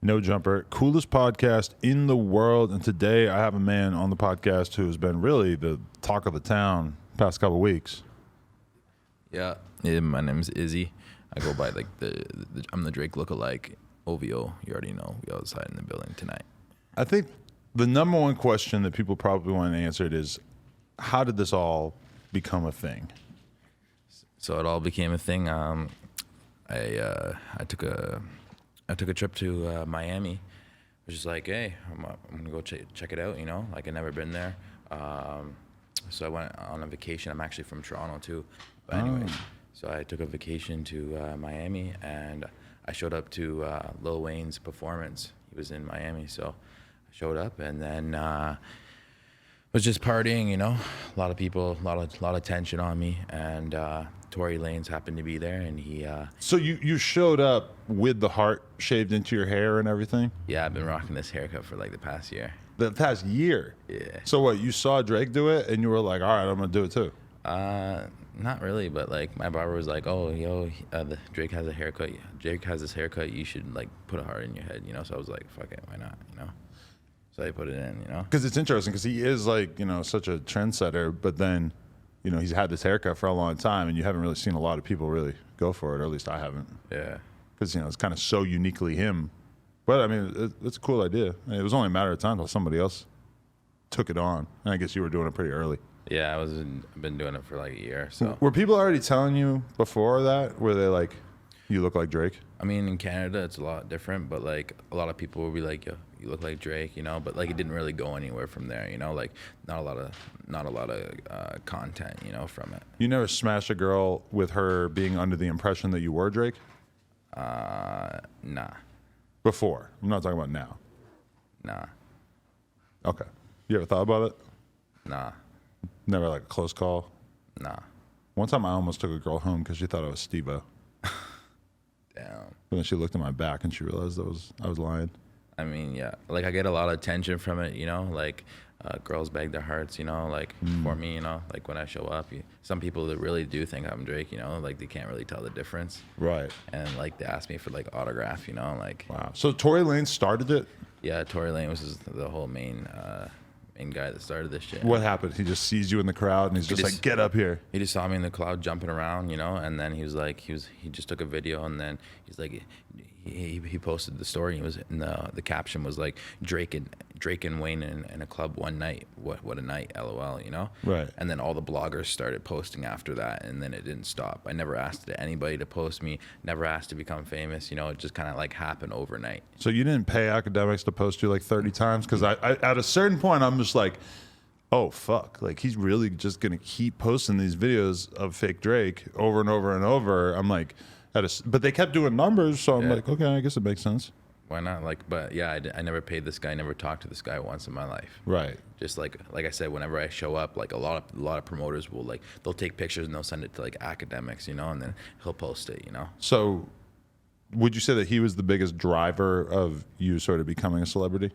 No Jumper, coolest podcast in the world. And today I have a man on the podcast who has been really the talk of the town past couple weeks. Yeah, my name's Izzy. I go by like I'm the Drake lookalike. OVO, you already know. We outside in the building tonight. I think the number one question that people probably want answered is, how did this all become a thing? So it all became a thing. I took a trip to Miami. I was just like, hey, I'm gonna go check it out. You know, like I'd never been there. So I went on a vacation. I'm actually from Toronto too. But anyways, so I took a vacation to Miami, and I showed up to Lil Wayne's performance. He was in Miami, so I showed up, and then was just partying. You know, a lot of people, a lot of tension on me, and Tory Lanez happened to be there, and he. So you showed up with the heart shaved into your hair and everything? Yeah, I've been rocking this haircut for like the past year. The past year? Yeah. So what, you saw Drake do it and you were like, all right, I'm going to do it too? Not really, but like my barber was like, oh, yo, Drake has a haircut. Drake has this haircut. You should like put a heart in your head, you know? So I was like, fuck it, why not, you know? So I put it in, you know? Because it's interesting because he is like, you know, such a trendsetter, but then, you know, he's had this haircut for a long time and you haven't really seen a lot of people really go for it, or at least I haven't. Yeah. Because, you know, it's kind of so uniquely him. But, I mean, it's a cool idea. I mean, it was only a matter of time until somebody else took it on. And I guess you were doing it pretty early. Yeah, I've been doing it for like a year, so. Were people already telling you before that? Were they like, you look like Drake? I mean, in Canada, it's a lot different, but like a lot of people will be like, yo, you look like Drake, you know? But like it didn't really go anywhere from there, you know? Like not a lot of content, you know, from it. You never smashed a girl with her being under the impression that you were Drake? Nah. Before. I'm not talking about now. Nah. Okay. You ever thought about it? Nah. Never like a close call? Nah. One time I almost took a girl home because she thought I was Steve-O. Damn. But then she looked at my back and she realized I was lying. I mean, yeah. Like I get a lot of attention from it, you know? Like girls beg their hearts, you know? Like for me, you know? Like when I show up, some people that really do think I'm Drake, you know? Like they can't really tell the difference. Right. And like they ask me for like autograph, you know? Like. Wow. So Tory Lanez started it? Yeah, Tory Lanez was the whole main guy that started this shit. What happened? He just sees you in the crowd and he's just like, get up here. He just saw me in the crowd jumping around, you know, and then he was like, he just took a video, and then he's like, he posted the story. And he was in the caption was like Drake and Wayne in a club one night. What a night, LOL, you know. Right. And then all the bloggers started posting after that, and then it didn't stop. I never asked anybody to post me. Never asked to become famous. You know, it just kind of like happened overnight. So you didn't pay academics to post you like 30 times? Because I at a certain point I'm just like, oh fuck, like he's really just gonna keep posting these videos of fake Drake over and over and over. I'm like, but they kept doing numbers, so I'm like, okay, I guess it makes sense. Why not? Like, but yeah, I never paid this guy, never talked to this guy once in my life. Right. Just like I said, whenever I show up, like a lot of promoters will like, they'll take pictures and they'll send it to like academics, you know, and then he'll post it, you know. So would you say that he was the biggest driver of you sort of becoming a celebrity?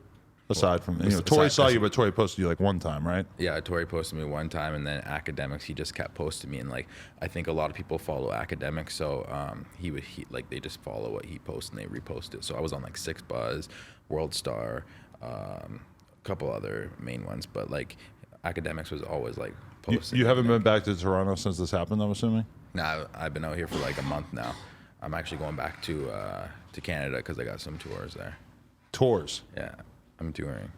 Aside from, you know, Tory saw you, but Tory posted you like one time, right? Yeah, Tory posted me one time, and then academics, he just kept posting me, and like I think a lot of people follow academics, so he like they just follow what he posts and they repost it. So I was on like 6ixBuzz, World Star, a couple other main ones, but like academics was always like posting. You haven't been back to Toronto since this happened, I'm assuming? Nah, I've been out here for like a month now. I'm actually going back to Canada because I got some tours there. Tours? Yeah. I'm touring.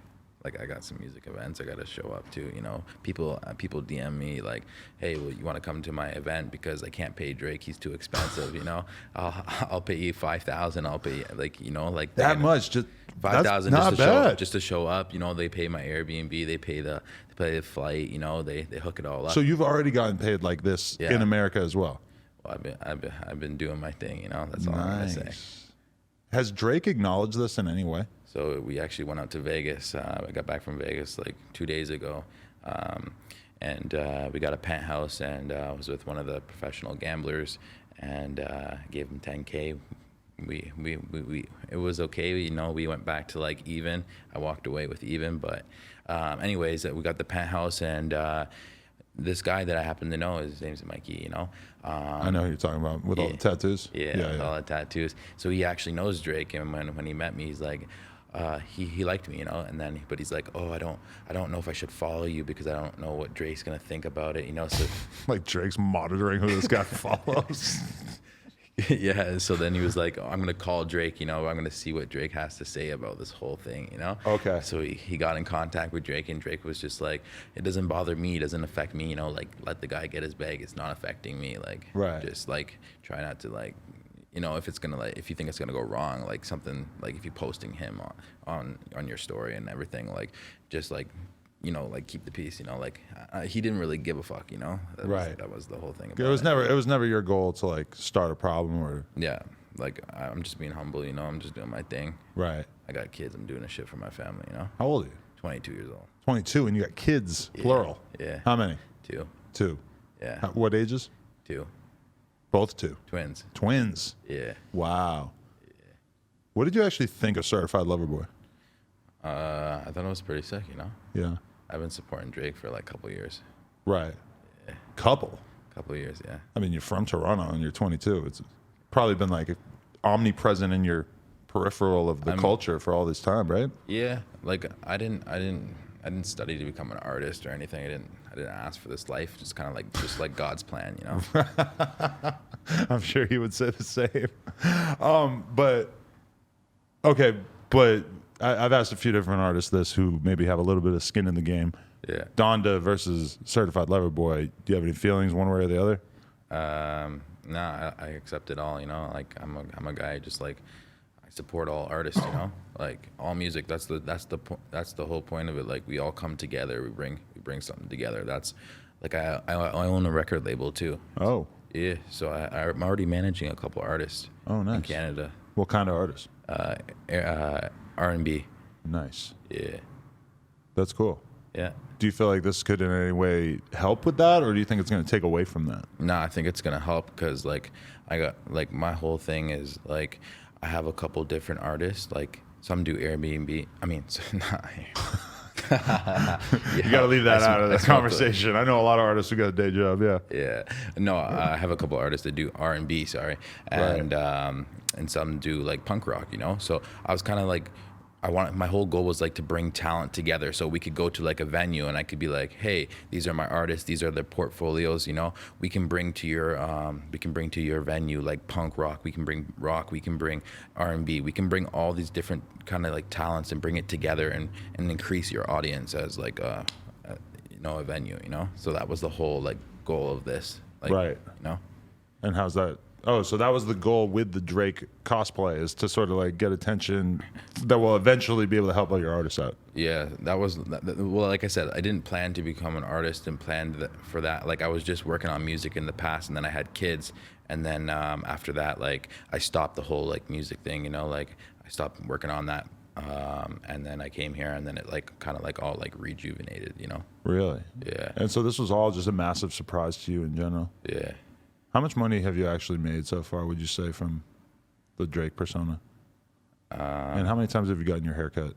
Like I got some music events I got to show up to, you know. People DM me like, hey, well, you want to come to my event because I can't pay Drake, he's too expensive, you know. I'll pay you $5,000. I'll pay, like, you know, like that much, just $5,000 just to show up, you know. They pay my Airbnb, they pay the flight, you know. They hook it all up. So you've already gotten paid like this in America as well. Well, I've been doing my thing, you know. That's all I'm gonna say. Has Drake acknowledged this in any way? So we actually went out to Vegas. I got back from Vegas like 2 days ago, and we got a penthouse, and I was with one of the professional gamblers, and gave him $10K. It was okay, you know. We went back to like even. I walked away with even, but anyways, we got the penthouse, and this guy that I happen to know, his name's Mikey, you know. I know who you're talking about with all the tattoos. Yeah, all the tattoos. So he actually knows Drake, and when he met me, he's like, he liked me, you know. And then, but he's like, oh, I don't know if I should follow you because I don't know what Drake's gonna think about it, you know. So Like Drake's monitoring who this guy follows. yeah. So then he was like, oh, I'm gonna call Drake, you know. I'm gonna see what Drake has to say about this whole thing, you know. Okay. So he got in contact with Drake, and Drake was just like, it doesn't bother me, it doesn't affect me, you know. Like, let the guy get his bag. It's not affecting me. Like, Right. just like try not to like, you know, if it's gonna like, if you think it's gonna go wrong, like something like if you're posting him on your story and everything, like just like, you know, like keep the peace, you know, like he didn't really give a fuck, you know. Right. That was the whole thing. It About was never your goal to like start a problem or Yeah. Like I'm just being humble, you know. I'm just doing my thing. right. I got kids. I'm doing this shit for my family, you know. How old are you? 22 years old. 22, and you got kids, plural. Yeah. How many? 2. 2. Yeah. What ages? 2 Both 2. twins. Twins. Yeah. Wow. What did you actually think of Certified Lover Boy? I thought it was pretty sick, you know. Yeah. I've been supporting Drake for like a couple years. Right. Couple. Couple years, yeah. I mean, you're from Toronto and you're 22. It's probably been like omnipresent in your peripheral of the culture for all this time, right? Yeah. Like I didn't study to become an artist or anything. I didn't ask for this life. Just kind of like God's plan, you know. I'm sure he would say the same. But okay, but I've asked a few different artists this who maybe have a little bit of skin in the game. Yeah. Donda versus Certified Lover Boy. Do you have any feelings one way or the other? Nah, I accept it all, you know. Like I'm a guy just like I support all artists, you know. Like all music. That's the whole point of it. Like we all come together. We bring something together. That's like I own a record label too. Oh. Yeah. So I'm already managing a couple artists. Oh, nice. In Canada. What kind of artist? R&B. Nice. Yeah. That's cool. Yeah. Do you feel like this could in any way help with that, or do you think it's going to take away from that? No, I think it's gonna help because like I got like my whole thing is like I have a couple different artists. Like some do Airbnb. I mean, yeah, You got to leave that out of the I smoke conversation. I know a lot of artists who got a day job. Yeah. Yeah, no, I have a couple artists that do R&B. Sorry, and and some do like punk rock. You know, so I was kind of like. My whole goal was like to bring talent together so we could go to like a venue and I could be like, hey, these are my artists, these are their portfolios, you know. We can bring to your venue like punk rock, we can bring rock, we can bring R&B, we can bring all these different kind of like talents and bring it together and increase your audience as like a venue, you know. So that was the whole like goal of this, like, Right. You know. And how's that? Oh, so that was the goal with the Drake cosplay, is to sort of like get attention that will eventually be able to help all your artists out. Yeah, that was well. Like I said, I didn't plan to become an artist and planned for that. Like I was just working on music in the past, and then I had kids, and then after that, like I stopped the whole like music thing. You know, like I stopped working on that, and then I came here, and then it like kind of like all like rejuvenated. You know. Really? Yeah. And so this was all just a massive surprise to you in general. Yeah. How much money have you actually made so far, would you say, from the Drake persona? And how many times have you gotten your haircut?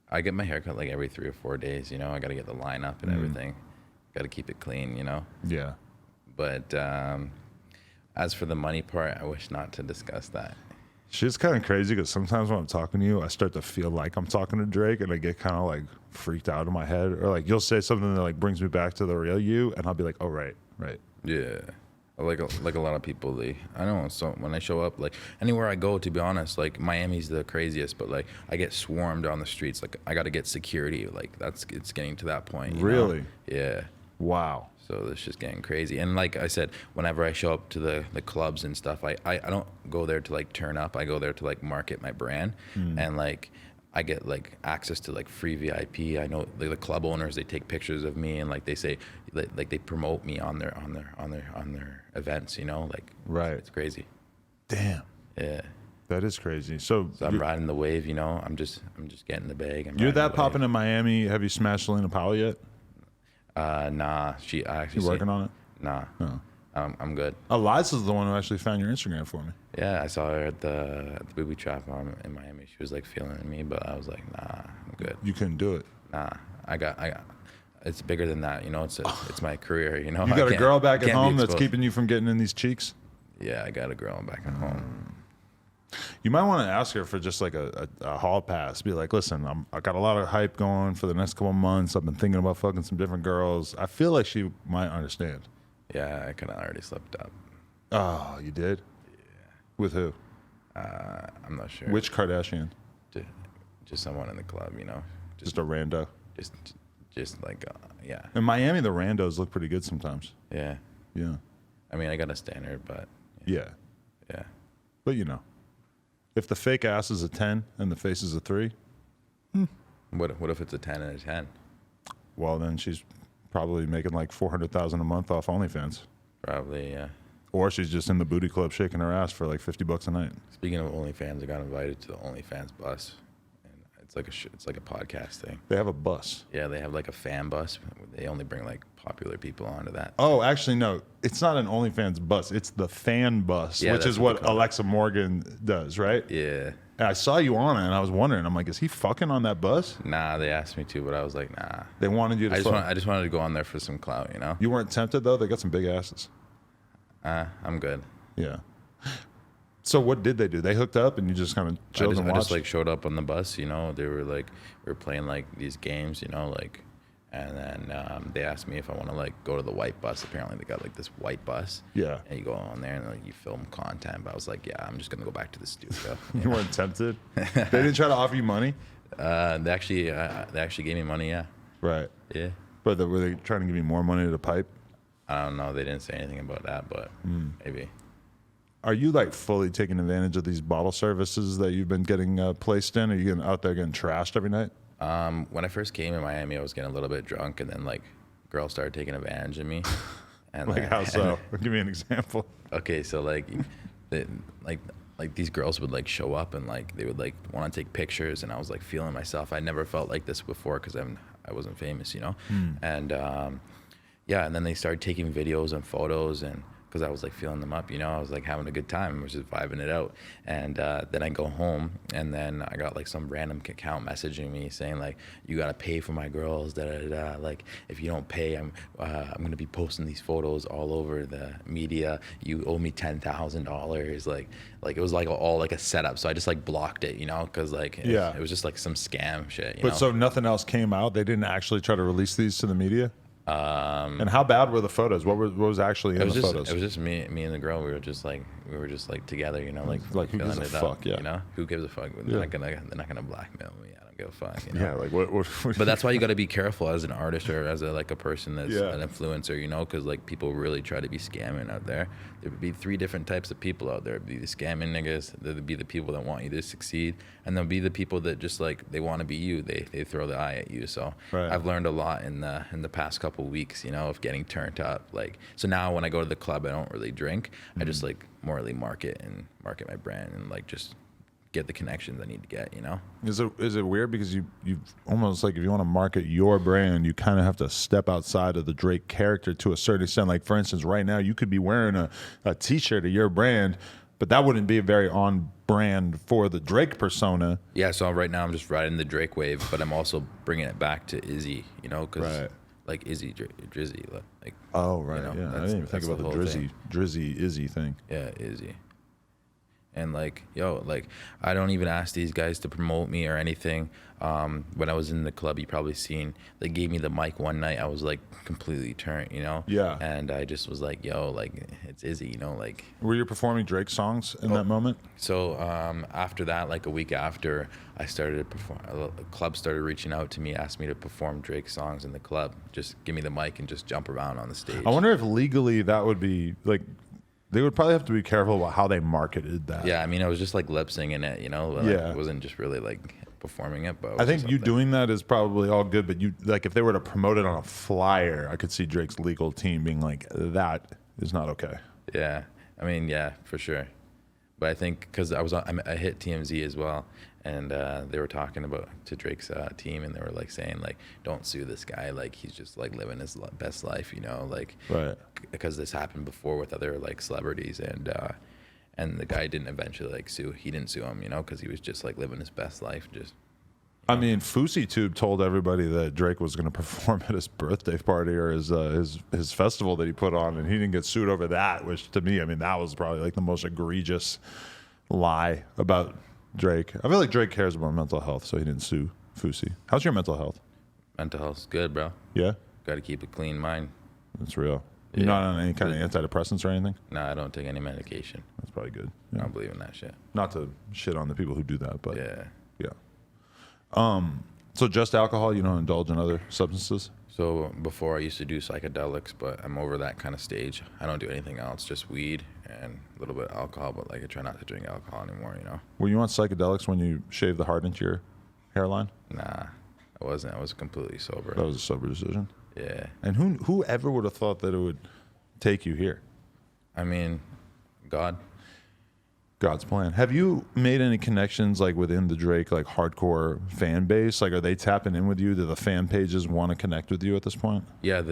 I get my haircut like every 3 or 4 days. You know, I got to get the line up and everything. Got to keep it clean. You know. Yeah. But as for the money part, I wish not to discuss that. Shit's kind of crazy because sometimes when I'm talking to you, I start to feel like I'm talking to Drake and I get kind of like freaked out in my head. Or like you'll say something that like brings me back to the real you and I'll be like, oh, right. Yeah. Like a lot of people, I don't know. So when I show up, like anywhere I go, to be honest, like Miami's the craziest, but like I get swarmed on the streets. Like I got to get security. Like it's getting to that point. You Really? know? Yeah. Wow. So it's just getting crazy. And like I said, whenever I show up to the clubs and stuff, I don't go there to like turn up. I go there to like market my brand and like. I get like access to like free VIP. I know like, the club owners, they take pictures of me and like they say like they promote me on their events, you know, like Right. it's crazy. Damn. Yeah. That is crazy. So I'm riding the wave, you know. I'm just getting the bag. You're that popping in Miami. Have you smashed Selena Powell yet? Nah. I actually You working on it? Nah. No. I'm good. Eliza's the one who actually found your Instagram for me. Yeah, I saw her at the booby trap in Miami. She was like feeling me, but I was like, nah, I'm good. You couldn't do it. Nah, It's bigger than that, you know. It's my career, you know. You got a girl back at can't be home that's exposed. keeping you from getting in these cheeks? Yeah, I got a girl back at home. You might want to ask her for just like a hall pass. Be like, listen, I got a lot of hype going for the next couple months. I've been thinking about fucking some different girls. I feel like she might understand. Yeah, I kind of already slipped up. Oh, you did? Yeah. With who? I'm not sure. Which Kardashian? Just someone in the club, you know. Just a rando? Just like yeah. In Miami, the randos look pretty good sometimes. Yeah. Yeah. I mean, I got a standard, but Yeah. yeah. But you know, if the fake ass is a 10 and the face is a 3, What if it's a 10 and a 10? well, then she's probably making like $400,000 a month off OnlyFans. Probably, yeah. Or she's just in the booty club shaking her ass for like $50 a night. Speaking of OnlyFans, I got invited to the OnlyFans bus, and it's like a podcast thing. They have a bus. Yeah, they have like a fan bus. They only bring like popular people onto that. Oh, actually, no. It's not an OnlyFans bus. It's the fan bus, Yeah, which that's is what what they call it. Alexa Morgan does, right? Yeah. And I saw you on it, and I was wondering. I'm like, is he fucking on that bus? Nah, they asked me to, but I was like, nah. They wanted you to fuck. I just wanted to go on there for some clout, you know. You weren't tempted, though? They got some big asses. I'm good. Yeah. So what did they do? They hooked up, and you just kind of chilled and I watched? just like showed up on the bus, you know. They were like, we were playing like these games, you know, like, and then they asked me if I want to like go to the white bus. Apparently, they got like this white bus. Yeah. And you go on there and like you film content. But I was like, yeah, I'm just gonna go back to the studio. You weren't tempted? They didn't try to offer you money? They actually gave me money. Yeah. Right. Yeah. But were they trying to give you more money to pipe? I don't know. They didn't say anything about that, but maybe. Are you like fully taking advantage of these bottle services that you've been getting placed in? Are you getting out there getting trashed every night? When I first came in Miami, I was getting a little bit drunk, and then like girls started taking advantage of me. And Like how so? Give me an example. Okay, so like, like these girls would like show up and like they would like want to take pictures, and I was like feeling myself. I never felt like this before because I wasn't famous, you know. And yeah, and then they started taking videos and photos, and because I was like feeling them up, you know, I was like having a good time, I was just vibing it out. And then I go home, and then I got like some random account messaging me saying like, you gotta pay for my girls, da da da. Like if you don't pay, I'm gonna be posting these photos all over the media. You owe me $10,000. Like it was like all like a setup. So I just like blocked it, you know, because like it was just like some scam shit. You know? So nothing else came out? They didn't actually try to release these to the media? And how bad were the photos? What was actually in the photos? It was just me and the girl. We were just like together, you know, like who gives a feeling it up, fuck? Yeah. You know, who gives a fuck? They're not gonna blackmail me. I don't give a fuck. You know? Yeah, like what But that's why you got to be careful as an artist or as a person that's Yeah. an influencer, you know, because like people really try to be scamming out there. There would be three different types of people out there. There'd be the scamming niggas. There'd be the people that want you to succeed, and there'll be the people that just like they want to be you. They throw the eye at you. So Right. I've learned a lot in the past couple weeks, you know, of getting turned up. Like so now when I go to the club, I don't really drink. I just like morally market my brand and like just get the connections I need to get, you know? Is it weird because you almost like if you want to market your brand, you kind of have to step outside of the Drake character to a certain extent. Like for instance, right now you could be wearing a T-shirt of your brand, but that wouldn't be very on brand for the Drake persona. Yeah, so right now I'm just riding the Drake wave, but I'm also bringing it back to Izzy, you know, because Right. like Izzy, Drizzy, like Oh right, you know, yeah. I that's- didn't even think that's about the whole Drizzy, thing. Drizzy Izzy thing. Yeah, Izzy. And like, yo, like I don't even ask these guys to promote me or anything. When I was in the club, you probably seen they gave me the mic one night. I was like completely turned, you know. Yeah. And I just was like, yo, like it's Izzy, you know, like. Were you performing Drake songs in that moment? So after that, like a week after, I started to perform. A club started reaching out to me, asked me to perform Drake songs in the club. Just give me the mic and just jump around on the stage. I wonder if legally that would be like. They would probably have to be careful about how they marketed that. Yeah, I mean, I was just like lip singing it, you know. Like, Yeah. it wasn't just really like performing it, but I think just you up there. doing that is probably all good, but you like if they were to promote it on a flyer, I could see Drake's legal team being like, that is not okay. Yeah, I mean, yeah, for sure. But I think because I hit TMZ as well, and they were talking about to Drake's team, and they were like saying like, don't sue this guy, like he's just like living his best life, you know, like Right. because this happened before with other like celebrities, and the guy didn't eventually like sue. He didn't sue him, you know, because he was just like living his best life, just I mean, FouseyTube told everybody that Drake was going to perform at his birthday party or his festival that he put on, and he didn't get sued over that. Which to me, I mean, that was probably like the most egregious lie about Drake. I feel like Drake cares about mental health, so he didn't sue Fousey. How's your mental health? Mental health's good, bro. Yeah, Got to keep a clean mind. that's real. You're Yeah. not on any kind of antidepressants or anything? Nah, I don't take any medication. That's probably good. I Yeah. don't believe in that shit. Not to shit on the people who do that, but Yeah. yeah. So just alcohol, you don't indulge in other substances? So before I used to do psychedelics, but I'm over that kind of stage. I don't do anything else, just weed and a little bit of alcohol, but like I try not to drink alcohol anymore, you know? Were you on psychedelics when you shaved the heart into your hairline? Nah, I wasn't. I was completely sober. That was a sober decision. Yeah. And who ever would have thought that it would take you here? I mean, God. God's plan. Have you made any connections like within the Drake like hardcore fan base? Like, are they tapping in with you? Do the fan pages want to connect with you at this point? Yeah,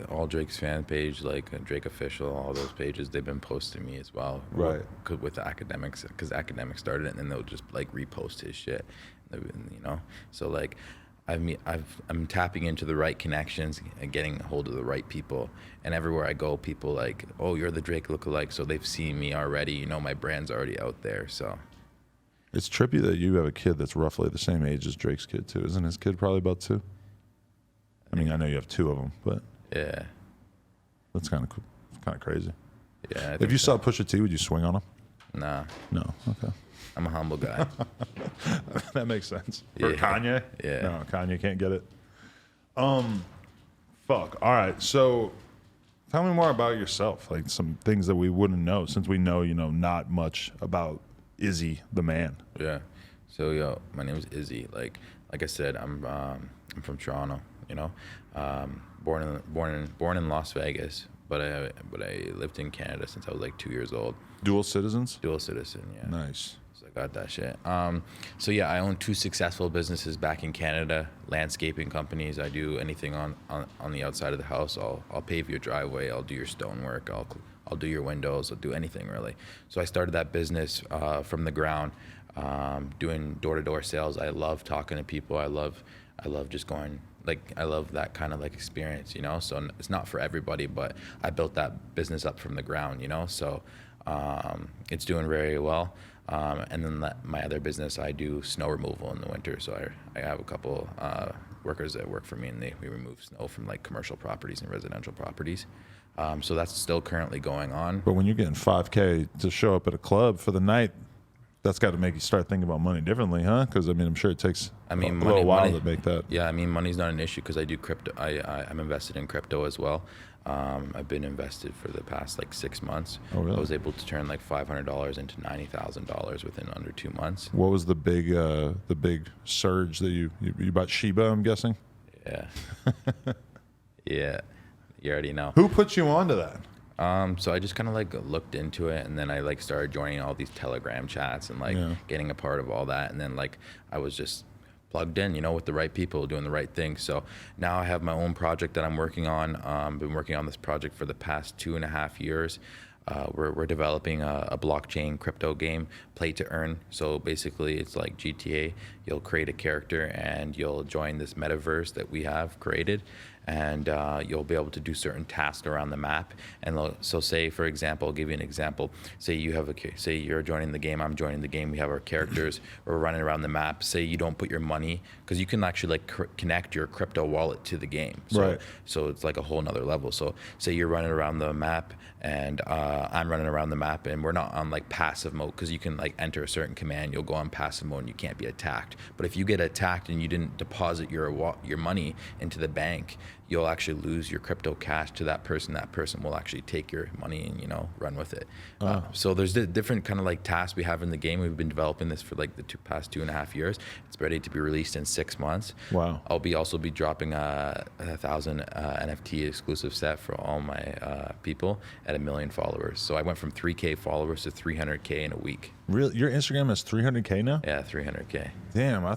all Drake's fan page, like Drake Official, all those pages, they've been posting me as well. Right. With the academics, because academics started it, and then they'll just like repost his shit, you know. So like, I'm tapping into the right connections and getting a hold of the right people. And everywhere I go, people like, oh, you're the Drake lookalike. So they've seen me already. You know, my brand's already out there. So It's trippy that you have a kid that's roughly the same age as Drake's kid too. Isn't his kid probably about 2? I mean, I know you have 2 of them, but yeah, that's kind of cool. It's kind of crazy. yeah. I If think you so. saw Pusha T, would you swing on him? Nah, No. Okay. I'm a humble guy. That makes sense. For Yeah. Kanye? Yeah. No, Kanye can't get it. Fuck. All right. So tell me more about yourself. Like some things that we wouldn't know, since we know, not much about Izzy the man. Yeah. So yo, my name is Izzy. Like I said, I'm from Toronto. You know, born in Las Vegas, but I lived in Canada since I was like 2 years old. Dual citizens? Dual citizen. Yeah. Nice. So I got that shit. So yeah, I own 2 successful businesses back in Canada, landscaping companies. I do anything on the outside of the house. I'll pave your driveway. I'll do your stonework. I'll do your windows. I'll do anything really. So I started that business from the ground, doing door-to-door sales. I love talking to people. I love just going. Like I love that kind of like experience, you know. So it's not for everybody, but I built that business up from the ground, you know. So it's doing very well. And then my other business, I do snow removal in the winter. So I have a couple workers that work for me, and we remove snow from like commercial properties and residential properties. So that's still currently going on. But when you're getting $5K to show up at a club for the night, that's got to make you start thinking about money differently, huh? Because I mean, I'm sure it takes a little while to make that. Yeah, I mean, money's not an issue because I do crypto. I'm invested in crypto as well. I've been invested for the past like 6 months. Oh, really? I was able to turn like $500 into $90,000 within under 2 months. What was the big surge that you bought Shiba? I'm guessing. Yeah, yeah, you already know. Who put you onto that? So I just kind of like looked into it, and then I like started joining all these Telegram chats and like Yeah. getting a part of all that, and then like I was just plugged in, you know, with the right people doing the right thing. So now I have my own project that I'm working on. Been working on this project for the past 2.5 years. We're developing a blockchain crypto game, play to earn. So basically, it's like GTA. You'll create a character and you'll join this metaverse that we have created, and you'll be able to do certain tasks around the map. And so, say for example, I'll give you an example. Say you're joining the game, I'm joining the game. We have our characters. We're running around the map. Say you don't put your money, because you can actually like connect your crypto wallet to the game. So, Right. So it's like a whole nother level. So say you're running around the map, and I'm running around the map, and we're not on like passive mode, because you can like enter a certain command, you'll go on passive mode and you can't be attacked. But if you get attacked and you didn't deposit your money into the bank, you'll actually lose your crypto cash to that person. That person will actually take your money and, you know, run with it. So there's different kind of like tasks we have in the game. We've been developing this for like the past 2.5 years. It's ready to be released in 6 months. Wow. I'll also be dropping a 1,000 NFT exclusive set for all my people at 1 million followers. So I went from 3K followers to 300K in a week. Really, your Instagram is 300K now? Yeah, 300K. Damn, I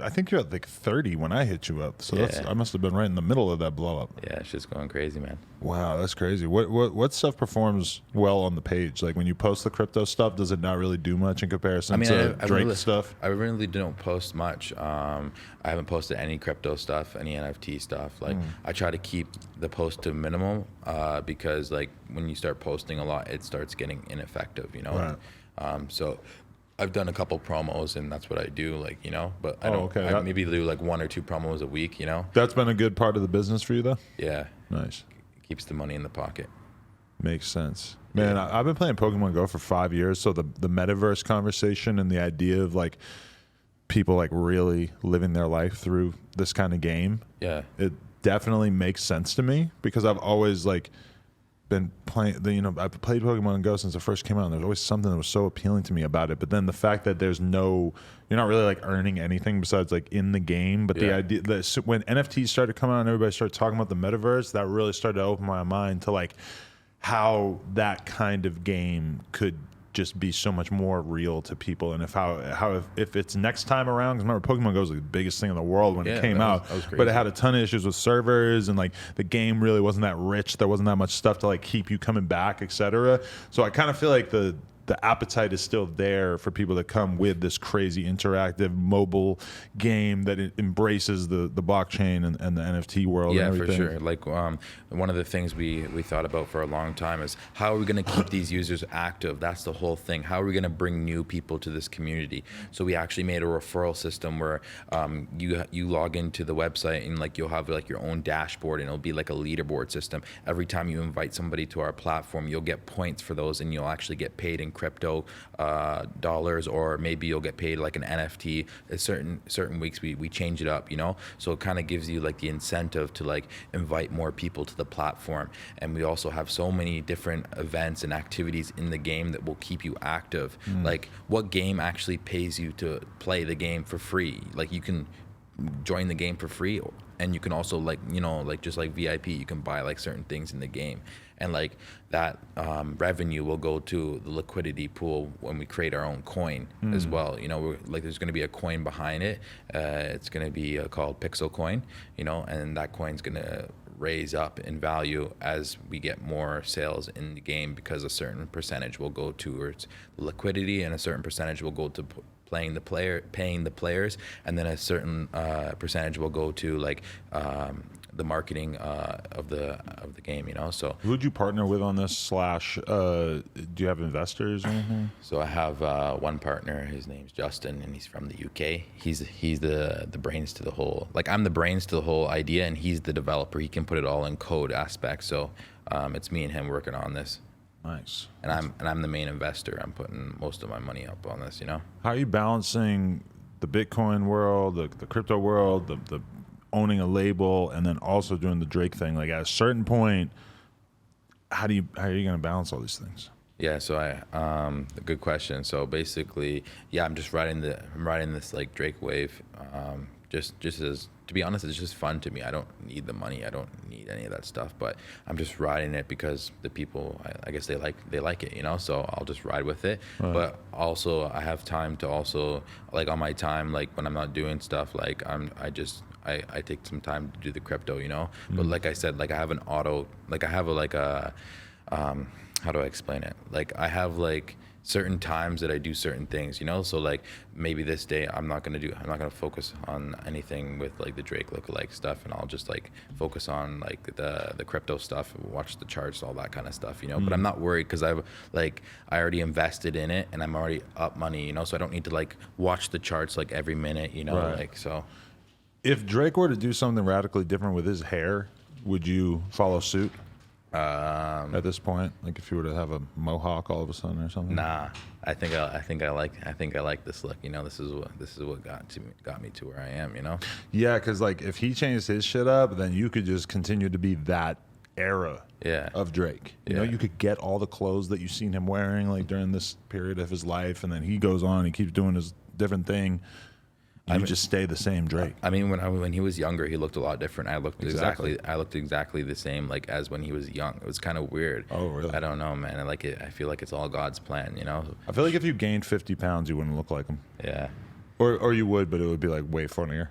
think you're at like 30 when I hit you up. So Yeah. I must have been right in the middle of that blow up. Yeah, it's just going crazy, man. Wow, that's crazy. What stuff performs well on the page? Like when you post the crypto stuff, does it not really do much in comparison to Drake really, stuff? I really don't post much. I haven't posted any crypto stuff, any NFT stuff. Like I try to keep the post to minimum because like when you start posting a lot, it starts getting ineffective, you know. Right. So I've done a couple promos and that's what I do, like, you know, but I Oh, don't, okay. I maybe do like 1 or 2 promos a week, you know? That's been a good part of the business for you, though? Yeah. Nice. Keeps the money in the pocket. Makes sense. Man, I've been playing Pokemon Go for 5 years, so the metaverse conversation and the idea of like people like really living their life through this kind of game, Yeah. it definitely makes sense to me because I've always like been playing, I've played Pokemon Go since it first came out, and there's always something that was so appealing to me about it. But then the fact that you're not really like earning anything besides like in the game. But the Yeah. idea that when NFTs started coming out and everybody started talking about the metaverse, that really started to open my mind to like how that kind of game could just be so much more real to people, and if it's next time around, because remember Pokemon Go was like the biggest thing in the world when it came out, that was but it crazy. had a ton of issues with servers, and like the game really wasn't that rich. There wasn't that much stuff to like keep you coming back, etc. So I kind of feel like the appetite is still there for people to come with this crazy interactive mobile game that it embraces the blockchain and the NFT world. Yeah, and for everything. sure. Like one of the things we thought about for a long time is how are we going to keep these users active? That's the whole thing. How are we going to bring new people to this community? So we actually made a referral system where you log into the website and like you'll have like your own dashboard, and it'll be like a leaderboard system. Every time you invite somebody to our platform, you'll get points for those, and you'll actually get paid in crypto dollars, or maybe you'll get paid like an NFT. At certain weeks we change it up, you know. So it kind of gives you like the incentive to like invite more people to the platform. And we also have so many different events and activities in the game that will keep you active. Like what game actually pays you to play the game for free? Like you can join the game for free, and you can also like, you know, like just like VIP, you can buy like certain things in the game, and like that revenue will go to the liquidity pool when we create our own coin as well. You know, like there's going to be a coin behind it. It's going to be called Pixel Coin, you know, and that coin's going to raise up in value as we get more sales in the game, because a certain percentage will go towards liquidity and a certain percentage will go to paying the players, and then a certain percentage will go to like the marketing of the game, you know. So Who'd you partner with on this? Do you have investors or anything? so I have one partner. His name's Justin, and he's from the UK. He's the brains to the whole. Like I'm the brains to the whole idea, and he's the developer. He can put it all in code aspects. So it's me and him working on this. Nice. And I'm the main investor. I'm putting most of my money up on this, you know. How are you balancing the Bitcoin world, the crypto world, the owning a label, and then also doing the Drake thing? Like at a certain point, how are you going to balance all these things? Yeah, so a good question. So basically, yeah, I'm riding this like Drake wave. Just as, to be honest, it's just fun to me. I don't need the money. I don't need any of that stuff. But I'm just riding it because the people, I guess they like it, you know. So I'll just ride with it. Right. But also, I have time to also, like on my time, like when I'm not doing stuff, like I take some time to do the crypto, you know. But like I said, like I have an auto, like I have how do I explain it? Like I have like certain times that I do certain things, you know. So like maybe this day I'm not gonna focus on anything with like the Drake lookalike stuff, and I'll just like focus on like the crypto stuff, watch the charts, all that kind of stuff, you know. But I'm not worried because I already invested in it and I'm already up money, you know. So I don't need to like watch the charts like every minute, you know. Right. Like so. If Drake were to do something radically different with his hair, would you follow suit? At this point, like if you were to have a mohawk all of a sudden or something. Nah, I think I like this look. You know, this is what got me to where I am. You know. Yeah, because like if he changed his shit up, then you could just continue to be that era Yeah. of Drake. You know, Yeah. you could get all the clothes that you've seen him wearing like during this period of his life, and then he goes on, he keeps doing his different thing. You just stay the same Drake. I mean, when he was younger, he looked a lot different. I looked Exactly. exactly the same like as when he was young. It was kind of weird. Oh, really? I don't know, man. I like it. I feel like it's all God's plan, you know? I feel like if you gained 50 pounds, you wouldn't look like him. Yeah. Or you would, but it would be like way funnier.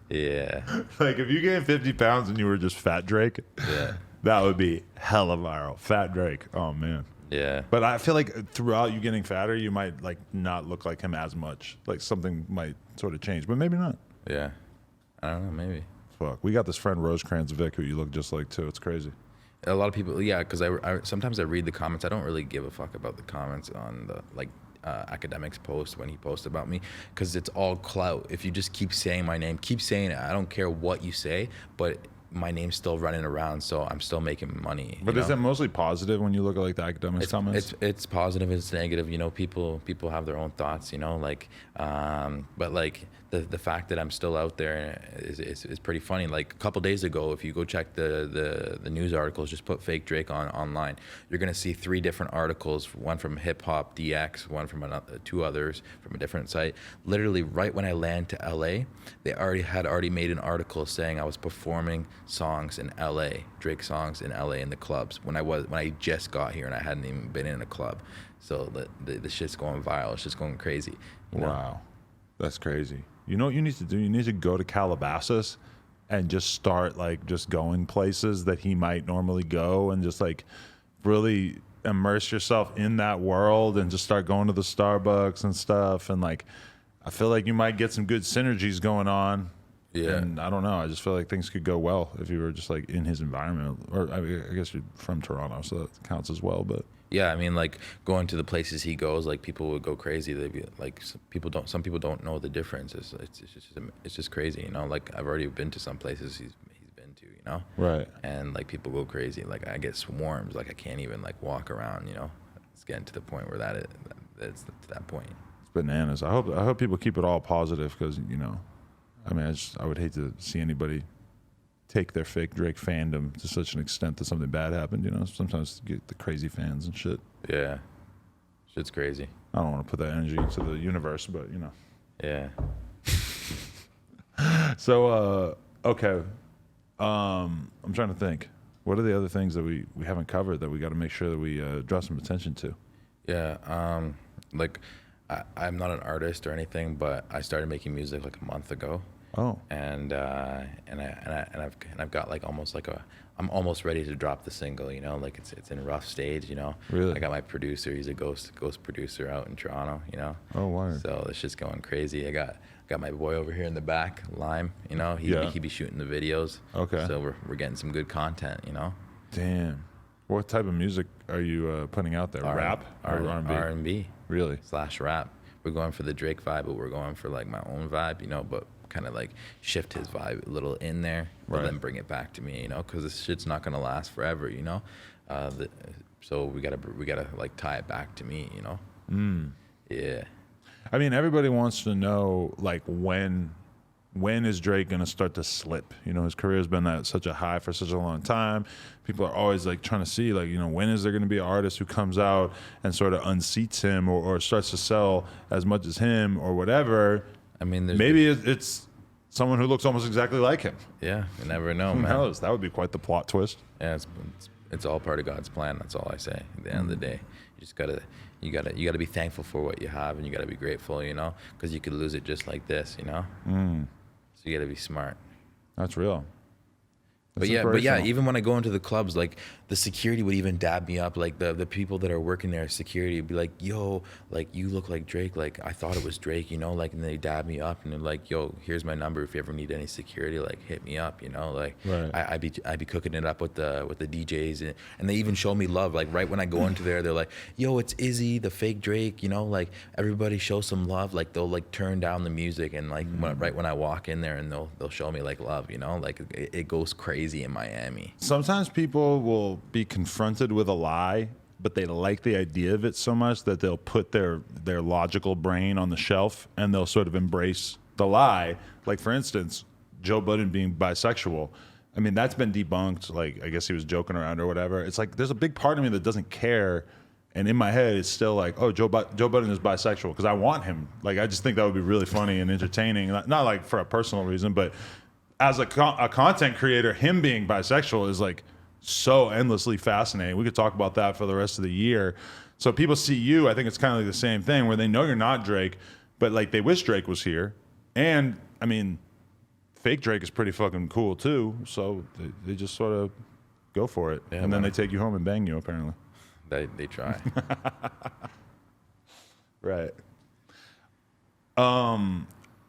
Yeah. Like if you gained 50 pounds and you were just Fat Drake, Yeah. that would be hella viral. Fat Drake. Oh, man. Yeah. But I feel like throughout you getting fatter, you might like not look like him as much. Like something might sort of change, but maybe not. Yeah. I don't know. Maybe. Fuck. We got this friend Rosecrans Vic who you look just like too. It's crazy. A lot of people, yeah, because I sometimes I read the comments. I don't really give a fuck about the comments on the academics post when he posts about me, because it's all clout. If you just keep saying my name, keep saying it. I don't care what you say, but my name's still running around, so I'm still making money. But is that mostly positive when you look at like the academics comments? It's positive, it's negative. You know, people have their own thoughts. You know, like, but like the fact that I'm still out there is pretty funny. Like a couple days ago, if you go check the news articles, just put Fake Drake online, you're gonna see 3 different articles. One from Hip Hop DX, one from two others from a different site. Literally, right when I land to LA, they already made an article saying I was performing songs in LA, Drake songs in LA in the clubs when I just got here and I hadn't even been in a club. So the shit's going viral. It's just going crazy. You know? Wow, that's crazy. You know what you need to do? You need to go to Calabasas and just start like just going places that he might normally go and just like really immerse yourself in that world and just start going to the Starbucks and stuff. And like, I feel like you might get some good synergies going on. Yeah. And I don't know. I just feel like things could go well if you were just like in his environment. Or I guess you're from Toronto, so that counts as well. But Yeah, I mean, like going to the places he goes, like people would go crazy. They'd be like, some people don't know the difference. It's just crazy, you know. Like I've already been to some places he's been to, you know. right. And like people go crazy. Like I get swarms. Like I can't even like walk around, you know. It's getting to the point where it's to that point. It's bananas. I hope people keep it all positive because you know, I mean, I would hate to see anybody take their Fake Drake fandom to such an extent that something bad happened. You know, sometimes you get the crazy fans and shit. Yeah, shit's crazy. I don't want to put that energy into the universe, but you know. Yeah. So okay, I'm trying to think. What are the other things that we haven't covered that we got to make sure that we draw some attention to? Yeah. Like I'm not an artist or anything, but I started making music like a month ago. Oh, And I've got like I'm almost ready to drop the single, you know, like it's in a rough stage, you know. Really? I got my producer, he's a ghost producer out in Toronto, you know. Oh, word. So it's just going crazy. I got my boy over here in the back, Lime, you know, Yeah. he be shooting the videos. Okay. So we're getting some good content, you know. damn. What type of music are you putting out there? Rap or R&B? R&B Really? / rap. We're going for the Drake vibe, but we're going for like my own vibe, you know, but kind of like shift his vibe a little in there, but Right. then bring it back to me, you know, because this shit's not gonna last forever, you know. So we gotta like tie it back to me, you know. Yeah. I mean, everybody wants to know like when is Drake gonna start to slip? You know, his career's been at such a high for such a long time. People are always like trying to see like, you know, when is there gonna be an artist who comes out and sort of unseats him or starts to sell as much as him or whatever. I mean, Maybe it's someone who looks almost exactly like him. yeah, you never know, Who man. knows? That would be quite the plot twist. Yeah, it's all part of God's plan. That's all I say. At the end of the day, you just you gotta be thankful for what you have, and you gotta be grateful, you know, because you could lose it just like this, you know. So you gotta be smart. That's real. That's But yeah, inspirational. even when I go into the clubs, like the security would even dab me up. Like the people that are working there, security would be like, "Yo, like you look like Drake. Like I thought it was Drake, you know." Like and they dab me up and they're like, "Yo, here's my number. If you ever need any security, like hit me up." You know, like Right. I'd be cooking it up with the DJs and they even show me love. Like right when I go into there, they're like, "Yo, it's Izzy, the Fake Drake." You know, like everybody show some love. Like they'll like turn down the music and like right when I walk in there and they'll show me like love. You know, like it goes crazy in Miami. Sometimes people will be confronted with a lie, but they like the idea of it so much that they'll put their logical brain on the shelf and they'll sort of embrace the lie. Like, for instance, Joe Budden being bisexual. I mean, that's been debunked. Like, I guess he was joking around or whatever. It's like there's a big part of me that doesn't care And in my head, it's still like, oh, Joe Budden is bisexual because I want him. Like, I just think that would be really funny and entertaining. Not like for a personal reason, but as a content creator, him being bisexual is like so endlessly fascinating. We could talk about that for the rest of the year. So people see you, I think it's kind of like the same thing where they know you're not Drake, but like they wish Drake was here. And I mean, fake Drake is pretty fucking cool too. So they just sort of go for it. Yeah, and then they take you home and bang you, apparently. They try. Right. All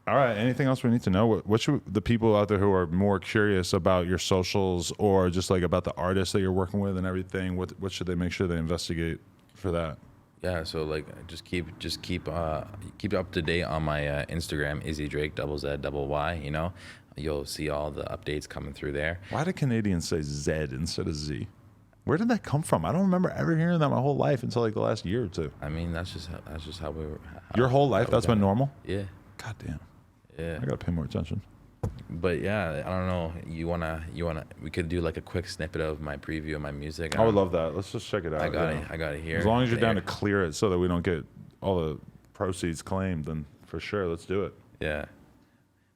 right. Anything else we need to know? What should the people out there who are more curious about your socials or just like about the artists that you're working with and everything? What should they make sure they investigate for that? Yeah. So like, just keep up to date on my Instagram, Izzy Drake ZZY. You know, you'll see all the updates coming through there. Why do Canadians say Z instead of Z? Where did that come from? I don't remember ever hearing that my whole life until like the last year or two. I mean, that's just how we were. Your whole life, that's been normal? Yeah. God damn. Yeah. I gotta pay more attention. But yeah, I don't know. You wanna? We could do like a quick snippet of my preview of my music. I would love that. Let's just check it out. I got it here. As long as you're down to clear it so that we don't get all the proceeds claimed, then for sure, let's do it. Yeah.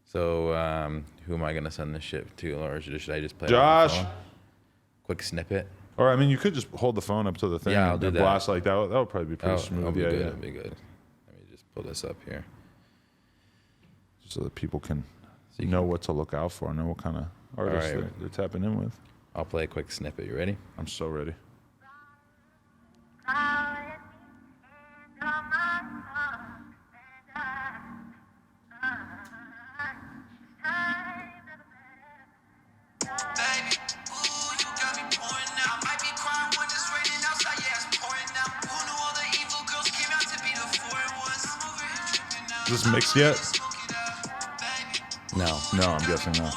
So who am I gonna send this shit to, or should I just play? Josh. It on the phone? Quick snippet. Or I mean, you could just hold the phone up to the thing and blast like that. That would probably be pretty smooth. That'll be good. That'll be good. Let me just pull this up here, so that people can know what to look out for, know what kind of artists they're tapping in with. I'll play a quick snippet. You ready? I'm so ready. Is this mixed yet? No, I'm guessing not.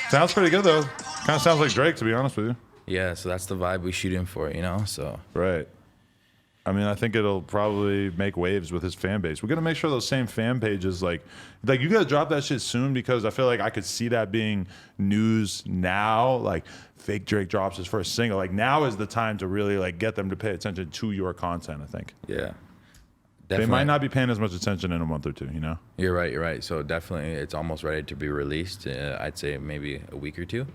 Sounds pretty good though. Kind of sounds like Drake, to be honest with you. Yeah, so that's the vibe we shoot in for, you know. So right. I mean, I think it'll probably make waves with his fan base. We're gonna make sure those same fan pages, like you gotta drop that shit soon because I feel like I could see that being news now. Like, fake Drake drops his first single. Like, now is the time to really like get them to pay attention to your content. I think. Yeah. Definitely. They might not be paying as much attention in a month or two, you know? You're right. So definitely it's almost ready to be released. I'd say maybe a week or two.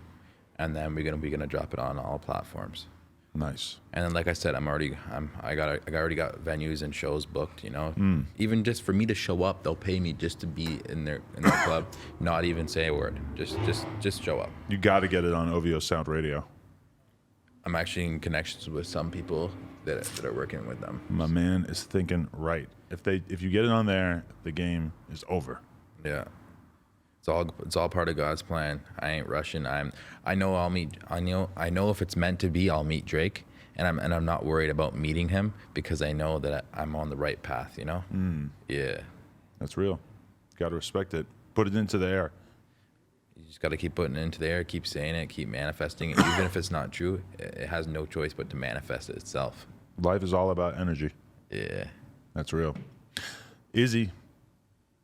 And then we're gonna drop it on all platforms. Nice. And then, like I said, I already got venues and shows booked, you know? Even just for me to show up, they'll pay me just to be in their club, not even say a word. Just show up. You gotta get it on OVO Sound Radio. I'm actually in connections with some people that are working with them. My man is thinking right. If you get it on there, the game is over. Yeah, it's all part of God's plan. I ain't rushing. I know if it's meant to be, I'll meet Drake, and I'm not worried about meeting him because I know that I'm on the right path. You know. Yeah. That's real. Got to respect it. Put it into the air. You just got to keep putting it into the air, keep saying it, keep manifesting it. Even if it's not true, it has no choice but to manifest it itself. Life is all about energy. Yeah. That's real. Izzy,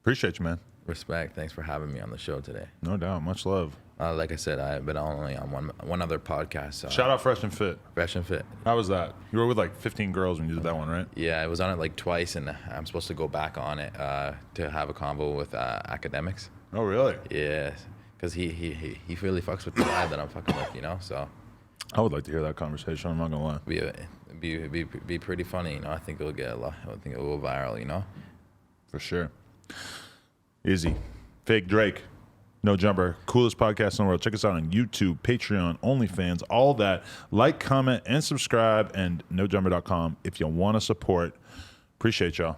appreciate you, man. Respect. Thanks for having me on the show today. No doubt. Much love. Like I said, I've been only on one other podcast. Shout out Fresh and Fit. Fresh and Fit. How was that? You were with like 15 girls when you did that one, right? Yeah, I was on it like twice, and I'm supposed to go back on it to have a convo with academics. Oh, really? Yeah, because he really fucks with the vibe that I'm fucking with, you know. So I would like to hear that conversation. I'm not gonna lie. Be pretty funny, you know. I think it'll get a lot. I think it'll go viral, you know. For sure. Izzy, fake Drake, No Jumper, coolest podcast in the world. Check us out on YouTube, Patreon, OnlyFans, all that. Like, comment, and subscribe, and NoJumper.com if you want to support. Appreciate y'all.